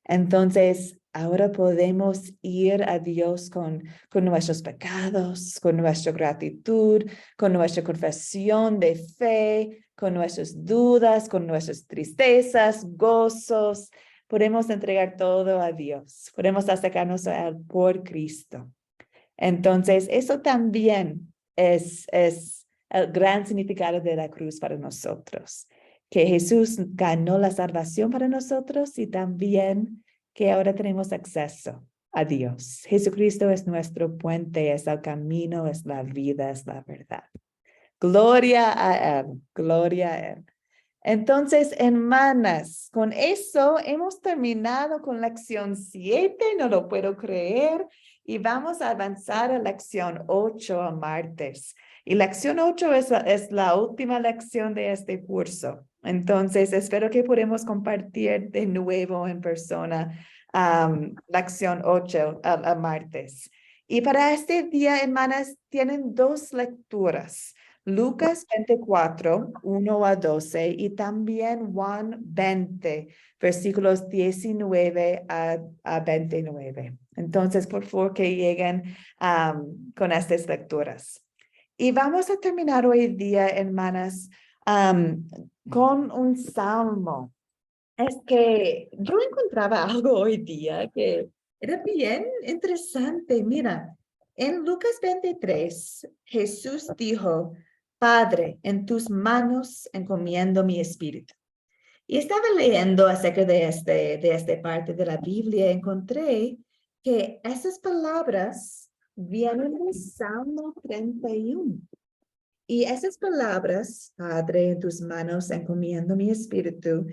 Entonces, ahora podemos ir a Dios con nuestros pecados, con nuestra gratitud, con nuestra confesión de fe, con nuestras dudas, con nuestras tristezas, gozos. Podemos entregar todo a Dios. Podemos acercarnos a Él por Cristo. Entonces, eso también es el gran significado de la cruz para nosotros. Que Jesús ganó la salvación para nosotros y también que ahora tenemos acceso a Dios. Jesucristo es nuestro puente, es el camino, es la vida, es la verdad. Gloria a Él, gloria a Él. Entonces, hermanas, con eso hemos terminado con lección 7, no lo puedo creer, y vamos a avanzar a lección 8 a martes. Y lección 8 es la última lección de este curso. Entonces, espero que podamos compartir de nuevo en persona lección 8 a martes. Y para este día, hermanas, tienen 2 lecturas. Lucas 24, 1 a 12 y también Juan 20, versículos 19 a 29. Entonces, por favor, que lleguen con estas lecturas. Y vamos a terminar hoy día, hermanas, con un salmo. Es que yo encontraba algo hoy día que era bien interesante. Mira, en Lucas 23, Jesús dijo, Padre, en tus manos encomiendo mi espíritu. Y estaba leyendo acerca de esta parte de la Biblia y encontré que esas palabras vienen del Salmo 31. Y esas palabras, Padre, en tus manos encomiendo mi espíritu,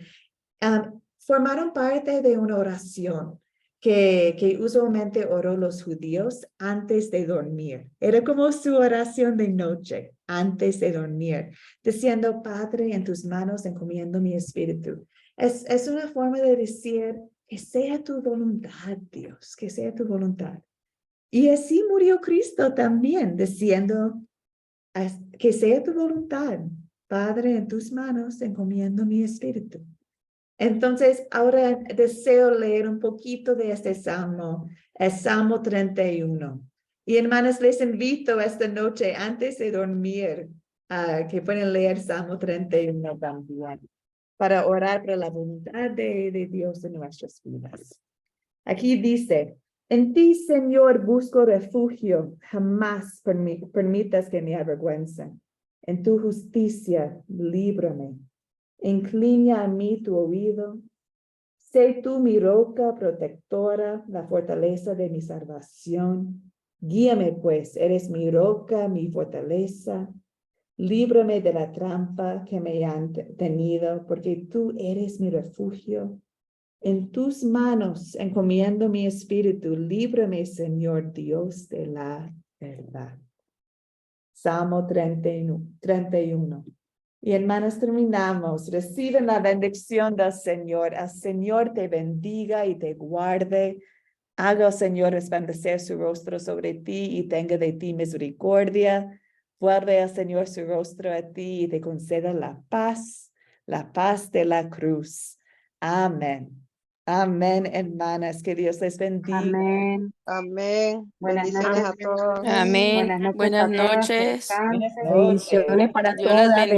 formaron parte de una oración que usualmente oró los judíos antes de dormir. Era como su oración de noche, antes de dormir, diciendo, Padre, en tus manos encomiendo mi espíritu. Es una forma de decir, que sea tu voluntad, Dios, que sea tu voluntad. Y así murió Cristo también, diciendo, que sea tu voluntad, Padre, en tus manos encomiendo mi espíritu. Entonces, ahora deseo leer un poquito de este salmo, el Salmo 31. Y hermanas, les invito esta noche, antes de dormir, que pueden leer Salmo 31 también, para orar por la voluntad de Dios en nuestras vidas. Aquí dice, en ti, Señor, busco refugio, jamás permitas que me avergüencen. En tu justicia, líbrame. Inclina a mí tu oído. Sé tú mi roca protectora, la fortaleza de mi salvación. Guíame, pues, eres mi roca, mi fortaleza. Líbrame de la trampa que me han tenido, porque tú eres mi refugio. En tus manos encomiendo mi espíritu. Líbrame, Señor, Dios de la verdad. Salmo 31. Y hermanos, terminamos. Reciben la bendición del Señor. El Señor te bendiga y te guarde. Haga el Señor resplandecer su rostro sobre ti y tenga de ti misericordia. Vuelve el Señor su rostro a ti y te conceda la paz de la cruz. Amén. Amén, hermanas. Que Dios les bendiga. Amén. Amén. Buenas Bendiciones a noches. todos. Amén. Buenas noches a todos. Que Buenas noches. descansen. Buenas noches. Bendiciones para Dios las todas. bendiga.